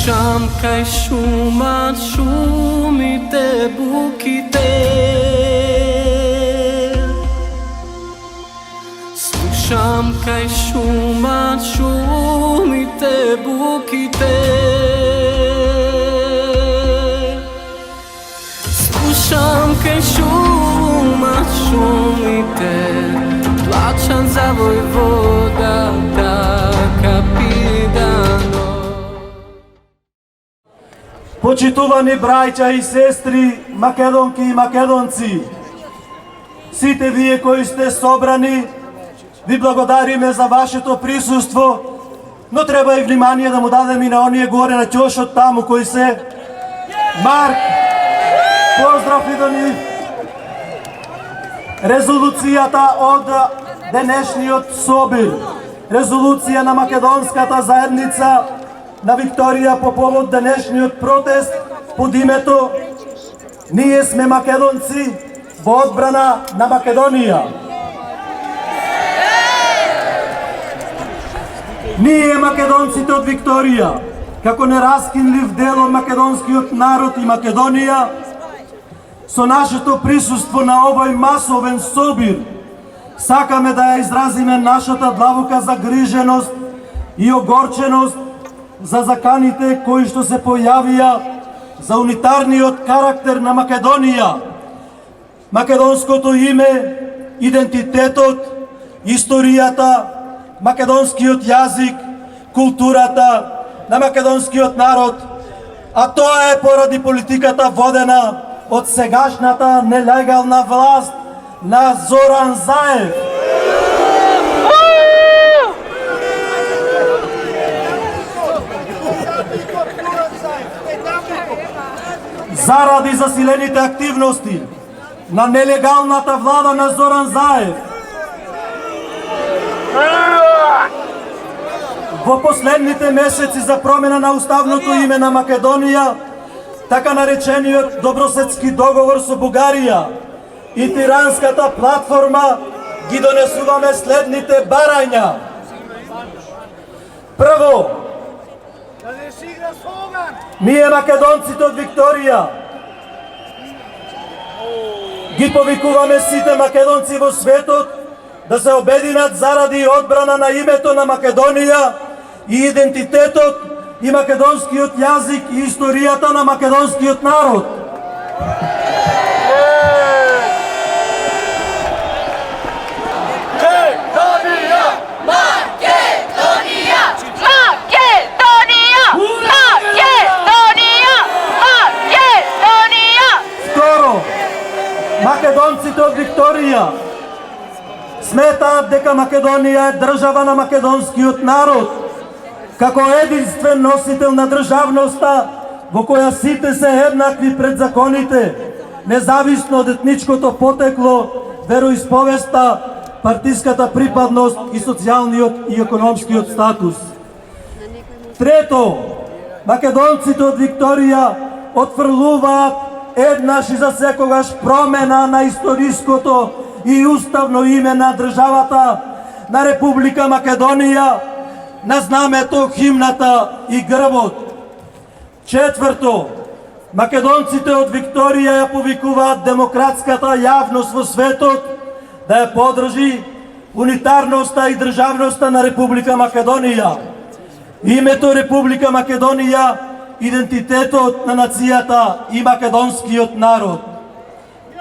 Слушам кај шумат шумите, буките. Слушам кај шумат шумите, буките. Слушам кај шумат шумите, плачам за војводата Капидано. Почитувани браќа и сестри, македонки и македонци, сите вие кои сте собрани, ви благодариме за вашето присуство, но треба и внимание да му дадеме и на оние горе на ќошот таму кои се. Марк, поздрав и до нив. Резолуцијата од денешниот собир, резолуција на македонската заедница на Викторија по повод денешниот протест под името "Ние сме македонци во одбрана на Македонија". Ние македонците од Викторија, како нераскинлив дел од македонскиот народ и Македонија, со нашето присуство на овој масовен собир, сакаме да ја изразиме нашата длабока загриженост и огорченост за заканите кои што се појавија за унитарниот карактер на Македонија, македонското име, идентитетот, историјата, македонскиот јазик, културата на македонскиот народ, а тоа е поради политиката водена од сегашната нелегална власт на Зоран Заев. Заради засилените активности на нелегалната влада на Зоран Заев, во последните месеци за промена на уставното име на Македонија, така наречениот добросетски договор со Бугарија и тиранската платформа, ги донесуваме следните барања. Прво, ние македонците од Викторија ги повикуваме сите македонци во светот да се обединат заради одбрана на името на Македонија и идентитетот и македонскиот јазик и историјата на македонскиот народ. Второ, македонците од Викторија сметаат дека Македонија е држава на македонскиот народ, како единствен носител на државноста во која сите се еднакви пред законите, независно од етничкото потекло, вероисповеста, партиската припадност и социјалниот и економскиот статус. Трето, македонците од Викторија отфрлуваат еднаш и за секогаш промена на историското и уставно име на државата на Република Македонија, на знамето, химната и грбот. Четврто, македонците од Викторија ја повикуваат демократската јавност во светот да ја подржи унитарноста и државноста на Република Македонија. Името Република Македонија, идентитетот на нацијата и македонскиот народ.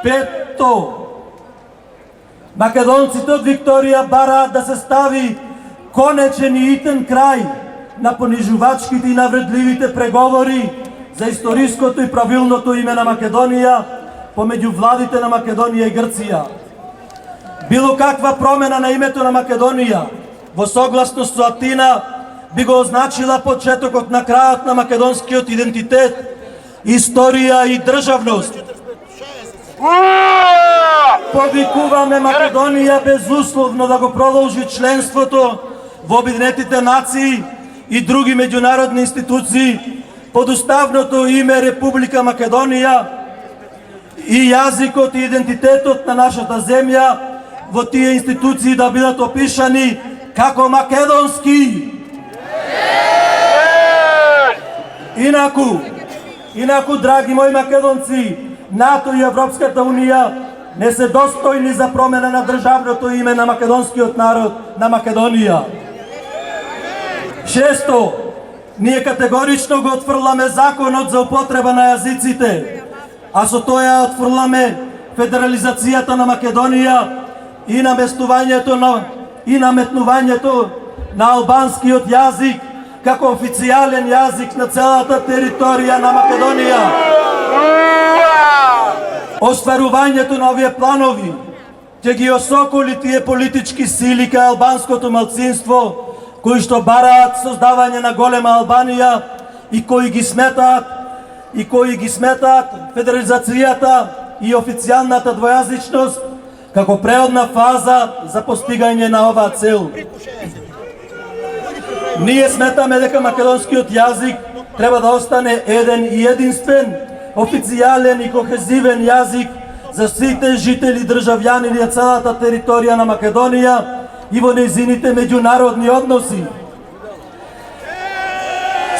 Пето, македонците од Викторија бараат да се стави конечен и итен крај на понижувачките и навредливите преговори за историското и правилното име на Македонија помеѓу владите на Македонија и Грција. Било каква промена на името на Македонија во согласност со Атина би го означила почетокот на крајот на македонскиот идентитет, историја и државност. Повикуваме Македонија безусловно да го продолжи членството во Обединетите нации и други меѓународни институции под уставното име Република Македонија и јазикот и идентитетот на нашата земја во тие институции да бидат опишани како македонски. Инаку, драги мои македонци, НАТО и Европската Унија не се достојни за промена на државното име на македонскиот народ на Македонија. Шесто, ние категорично го отфрламе законот за употреба на јазиците, а со тоа отфрламе федерализацијата на Македонија и наметнувањето на албанскиот јазик како официјален јазик на целата територија на Македонија. Остварувањето на овие планови ќе ги осоколи тие политички сили кај албанското малцинство кои што бараат создавање на голема Албанија и кои ги сметаат федерализацијата и официјалната двојазичност како преодна фаза за постигање на оваа цел. Ние сметаме дека македонскиот јазик треба да остане еден и единствен, официјален и кохезивен јазик за сите жители државјани на целата територија на Македонија и во нејзините меѓународни односи.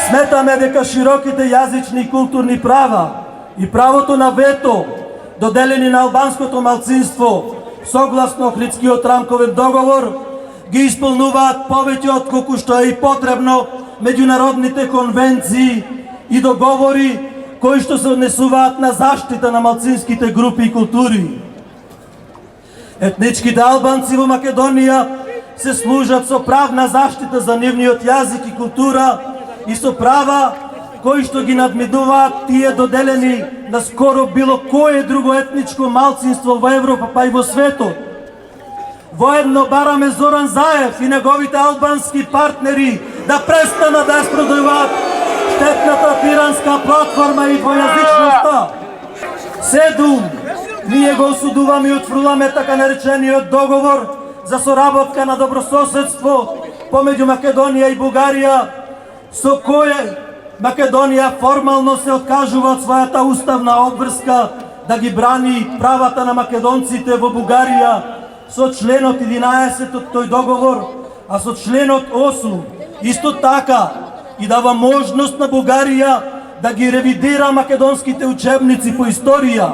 Сметаме дека широките јазични и културни права и правото на вето доделени на албанското малцинство согласно Охридскиот рамковен договор ги исполнуваат повеќе од колку што е и потребно меѓународните конвенции и договори кои што се однесуваат на заштита на малцинските групи и култури. Етничките албанци во Македонија се служат со правна заштита за нивниот јазик и култура и со права кои што ги надминуваат тие доделени на скоро било кое друго етничко малцинство во Европа па и во светот. Воедно бараме Зоран Заев и неговите албански партнери да престанат да спродаваат штетната тиранска платформа и двојазичноста. Седум, ние го осудуваме и отфрламе така наречениот договор за соработка на добрососедство помеѓу Македонија и Бугарија, со кој Македонија формално се откажува од својата уставна обврска да ги брани правата на македонците во Бугарија со членот 11 од тој договор, а со членот 8 исто така и дава можност на Бугарија да ги ревидира македонските учебници по историја.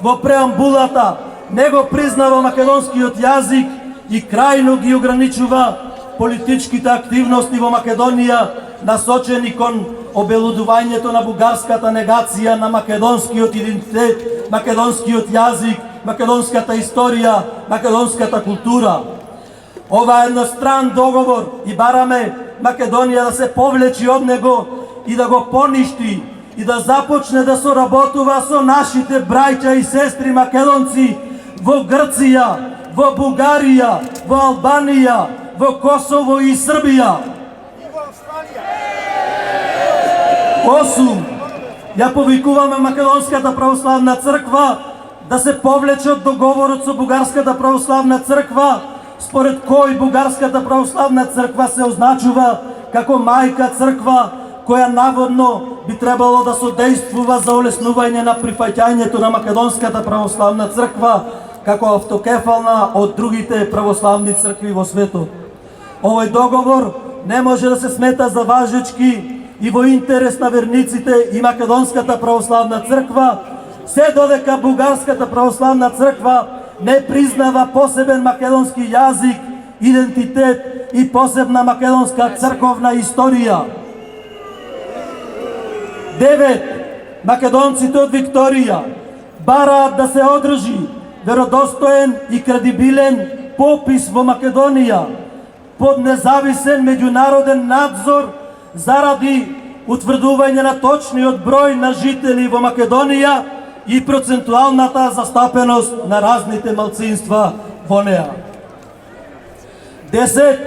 Во преамбулата не го признава македонскиот јазик и крајно ги ограничува политичките активности во Македонија насочени кон обелудувањето на бугарската негација на македонскиот идентитет, македонскиот јазик, македонската историја, македонската култура. Ова е едностран договор и бараме Македонија да се повлечи од него и да го поништи и да започне да соработува со нашите браќа и сестри македонци во Грција, во Бугарија, во Албанија, во Косово и Србија. 8. Ја повикуваме Македонската православна црква да се повлече од договорот со Бугарската православна црква, според кој Бугарската православна црква се означува како мајка црква која наводно би требало да содействува за олеснување на прифаќањето на Македонската православна црква како автокефална од другите православни цркви во светот. Овој договор не може да се смета за важечки и во интерес на верниците и Македонската православна црква, се додека Бугарската православна црква не признава посебен македонски јазик, идентитет и посебна македонска црковна историја. 9. Македонците од Викторија бараат да се одржи веродостоен и кредибилен попис во Македонија под независен меѓународен надзор заради утврдување на точниот број на жители во Македонија и процентуалната застапеност на разните малцинства во неа. 10.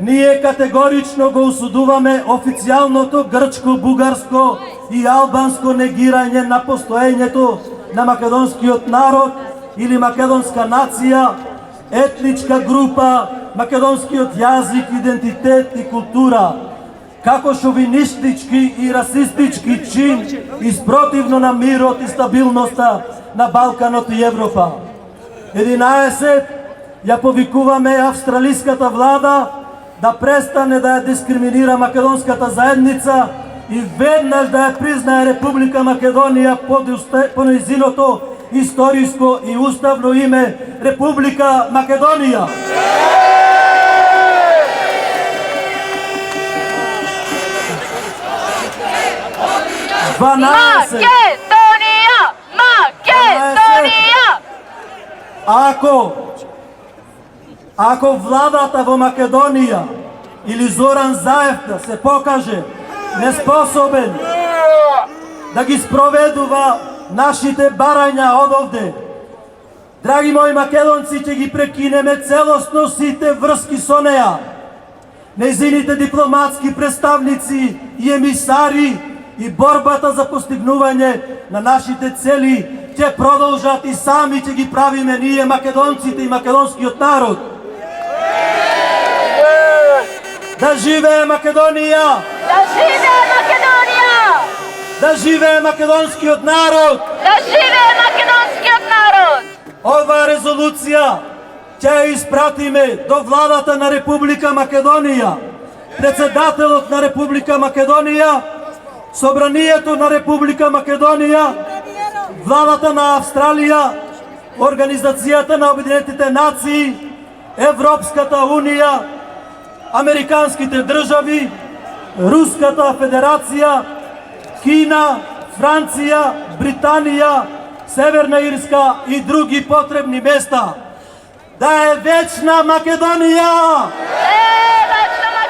Ние категорично го осудуваме официјалното грчко, бугарско и албанско негирање на постоењето на македонскиот народ или македонска нација, етничка група, македонскиот јазик, идентитет и култура, како шовинистички и расистички чин испротивно на мирот и стабилноста на Балканот и Европа. 11. Ја повикуваме австралиската влада да престане да ја дискриминира македонската заедница и веднаш да ја признае Република Македонија по нејзиното историско и уставно име Република Македонија. Македонија! Ако владата во Македонија или Зоран Заевта се покаже неспособен да ги спроведува нашите барања одовде, драги мои македонци, ќе ги прекинеме целосно сите врски со неа. Нејзините дипломатски представници и емисари и борбата за постигнување на нашите цели ќе продолжат и сами ќе ги правиме ние македонците и македонскиот народ. Да живее Македонија! Да живее Македонија! Да живее македонскиот народ! Да живее македонскиот народ! Ова резолуција ќе ја испратиме до владата на Република Македонија, председателот на Република Македонија, Собранието на Република Македонија, владата на Австралија, Организацијата на Обединетите нации, Европската унија, Американските држави, Руската федерација, Кина, Франција, Британија, Северна Ирска и други потребни места. Да е вечна Македонија!